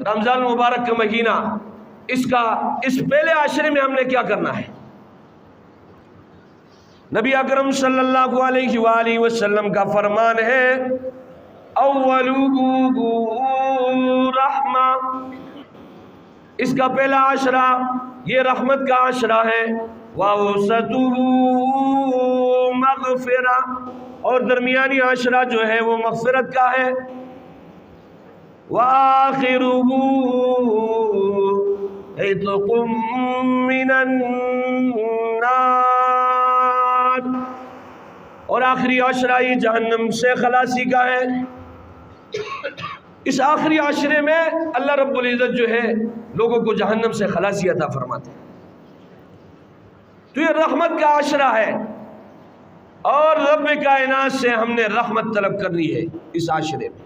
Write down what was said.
رمضان مبارک کا مہینہ، اس پہلے عشرے میں ہم نے کیا کرنا ہے؟ نبی اکرم صلی اللہ علیہ وآلہ وسلم کا فرمان ہے اولُهُ رحمہ، اس کا پہلا عشرہ یہ رحمت کا عشرہ ہے، وَأَوْسَطُهُ مغفرہ، اور درمیانی عشرہ جو ہے وہ مغفرت کا ہے، وَآخِرُهُ عِتْقٌ مِّنَ النَّارِ، اور آخری عشرہ یہ جہنم سے خلاصی کا ہے۔ اس آخری عشرے میں اللہ رب العزت جو ہے لوگوں کو جہنم سے خلاصی عطا فرماتے ہیں۔ تو یہ رحمت کا عشرہ ہے، اور رب کائنات سے ہم نے رحمت طلب کرنی ہے اس عشرے میں۔